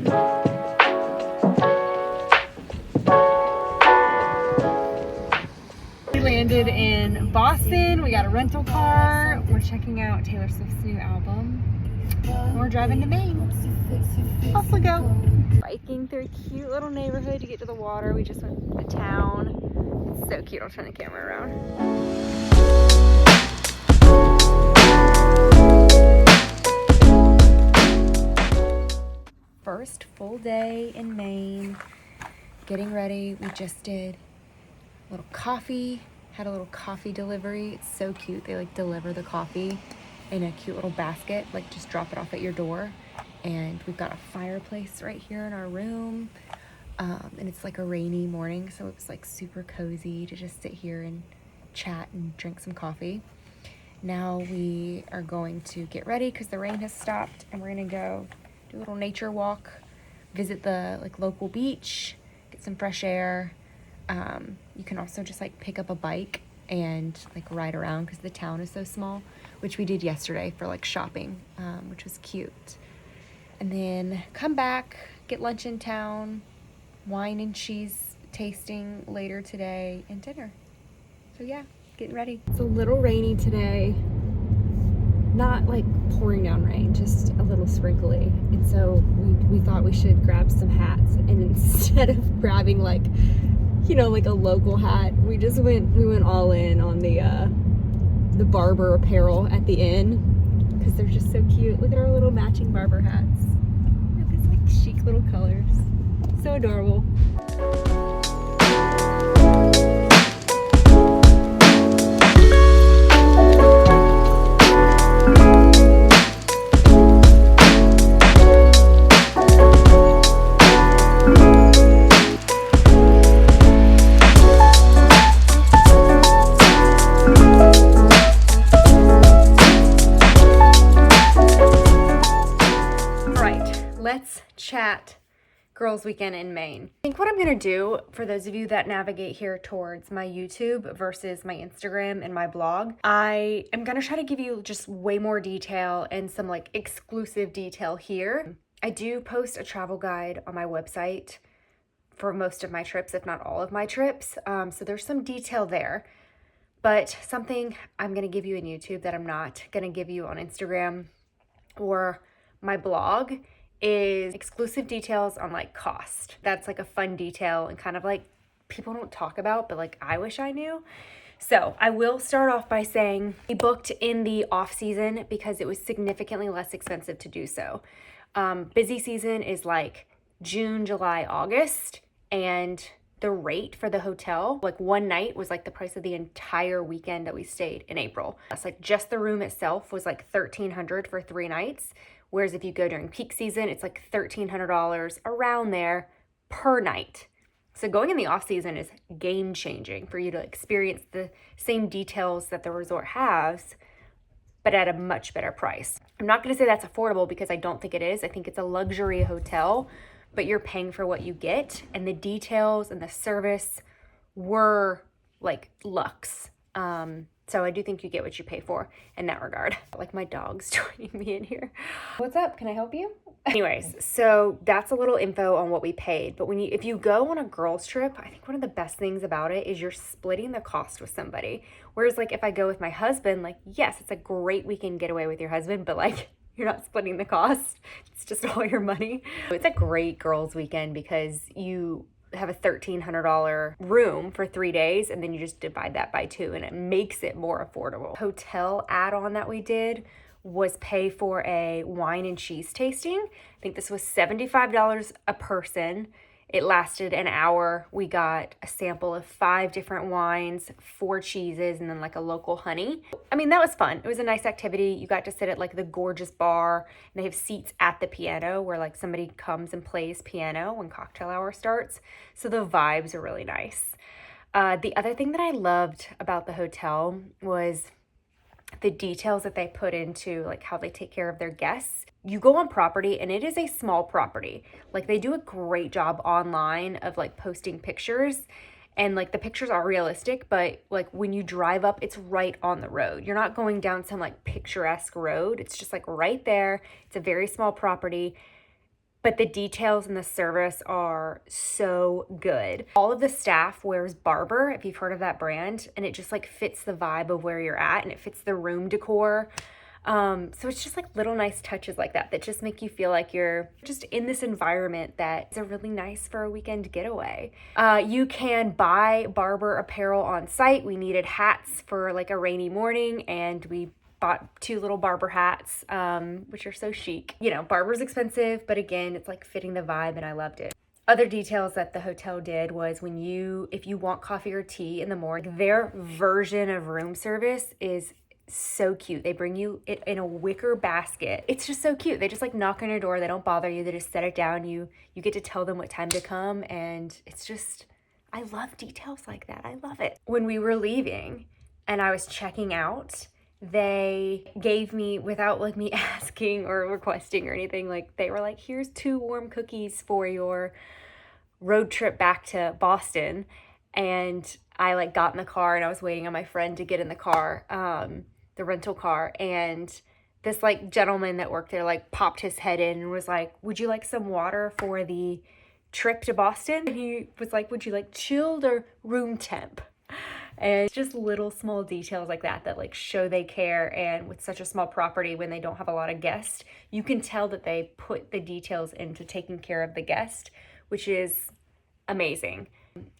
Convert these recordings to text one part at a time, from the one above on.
We landed in Boston. We got a rental car. We're checking out Taylor Swift's new album. And we're driving to Maine. Off we go. Biking through a cute little neighborhood to get to the water. We just went to town. It's so cute. I'll turn the camera around. First full day in Maine. Getting ready. We just did a little coffee. Had a little coffee delivery. It's so cute. They like deliver the coffee in a cute little basket, like just drop it off at your door. And we've got a fireplace right here in our room. And it's like a rainy morning, so it was like super cozy to just sit here and chat and drink some coffee. Now we are going to get ready because the rain has stopped, and we're gonna go do a little nature walk, visit the like local beach, get some fresh air. You can also just like pick up a bike and like ride around because the town is so small, which we did yesterday for like shopping, which was cute. And then come back, get lunch in town, wine and cheese tasting later today, and dinner. So yeah, getting ready. It's a little rainy today. Not like pouring down rain, just a little sprinkly. And so we thought we should grab some hats, and instead of grabbing like, you know, like a local hat, we went all in on the barber apparel at the inn because they're just so cute. Look at our little matching barber hats. Look at these like chic little colors. So adorable. Let's chat girls weekend in Maine. I think what I'm gonna do, for those of you that navigate here towards my YouTube versus my Instagram and my blog, I am gonna try to give you just way more detail and some like exclusive detail here. I do post a travel guide on my website for most of my trips, if not all of my trips. So there's some detail there, but something I'm gonna give you in YouTube that I'm not gonna give you on Instagram or my blog is exclusive details on like cost. That's like a fun detail and kind of like people don't talk about, but like I wish I knew. So I will start off by saying we booked in the off season because it was significantly less expensive to do so. Busy season is like June, July, August, and the rate for the hotel, like one night was like the price of the entire weekend that we stayed in April. That's like just the room itself was like $1,300 for 3 nights. Whereas if you go during peak season, it's like $1,300 around there per night. So going in the off season is game changing for you to experience the same details that the resort has, but at a much better price. I'm not gonna say that's affordable because I don't think it is. I think it's a luxury hotel, but you're paying for what you get, and the details and the service were like luxe. So I do think you get what you pay for in that regard. Like my dog's joining me in here. What's up? Can I help you? Anyways, so that's a little info on what we paid. But if you go on a girls trip, I think one of the best things about it is you're splitting the cost with somebody. Whereas like if I go with my husband, like yes, it's a great weekend getaway with your husband, but like you're not splitting the cost. It's just all your money. It's a great girls weekend because you have a $1,300 room for 3 days, and then you just divide that by 2, and it makes it more affordable. Hotel add-on that we did was pay for a wine and cheese tasting. I think this was $75 a person. It lasted an hour. We got a sample of 5 different wines, 4 cheeses, and then like a local honey. I mean, that was fun. It was a nice activity. You got to sit at like the gorgeous bar, and they have seats at the piano where like somebody comes and plays piano when cocktail hour starts. So the vibes are really nice. The other thing that I loved about the hotel was the details that they put into like how they take care of their guests. You go on property and it is a small property. Like they do a great job online of like posting pictures, and like the pictures are realistic, but like when you drive up, it's right on the road. You're not going down some like picturesque road. It's just like right there. It's a very small property. but the details and the service are so good. All of the staff wears Barber, if you've heard of that brand, and it just like fits the vibe of where you're at, and it fits the room decor. So it's just like little nice touches like that that just make you feel like you're just in this environment that is really nice for a weekend getaway. You can buy Barber apparel on site. We needed hats for like a rainy morning, and we bought 2 little Barber hats, which are so chic. You know, Barber's expensive, but again, it's like fitting the vibe, and I loved it. Other details that the hotel did was if you want coffee or tea in the morning, their version of room service is so cute. They bring you it in a wicker basket. It's just so cute. They just like knock on your door. They don't bother you. They just set it down. You get to tell them what time to come, and it's just, I love details like that. I love it. When we were leaving and I was checking out, they gave me, without like me asking or requesting or anything, like they were like, here's 2 warm cookies for your road trip back to Boston. And I like got in the car, and I was waiting on my friend to get in the car, the rental car, and this like gentleman that worked there like popped his head in and was like, would you like some water for the trip to Boston? And he was like, would you like chilled or room temp? And it's just little small details like that that like show they care. And with such a small property, when they don't have a lot of guests, you can tell that they put the details into taking care of the guest, which is amazing.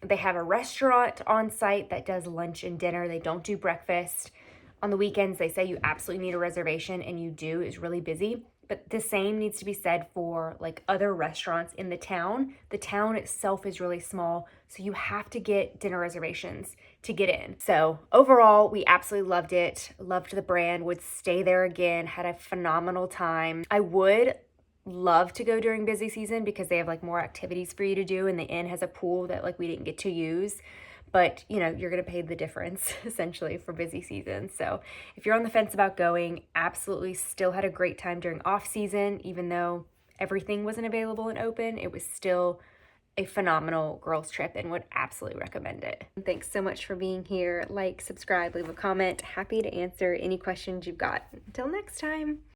They have a restaurant on site that does lunch and dinner. They don't do breakfast. On the weekends, they say you absolutely need a reservation, and you do. It's really busy. But the same needs to be said for like other restaurants in the town. The town itself is really small, so you have to get dinner reservations to get in. So overall, we absolutely loved it. Loved the brand, would stay there again, had a phenomenal time. I would love to go during busy season because they have like more activities for you to do, and the inn has a pool that like we didn't get to use. But, you know, you're going to pay the difference essentially for busy season. So if you're on the fence about going, absolutely still had a great time during off season. Even though everything wasn't available and open, it was still a phenomenal girls trip, and would absolutely recommend it. Thanks so much for being here. Like, subscribe, leave a comment. Happy to answer any questions you've got. Until next time.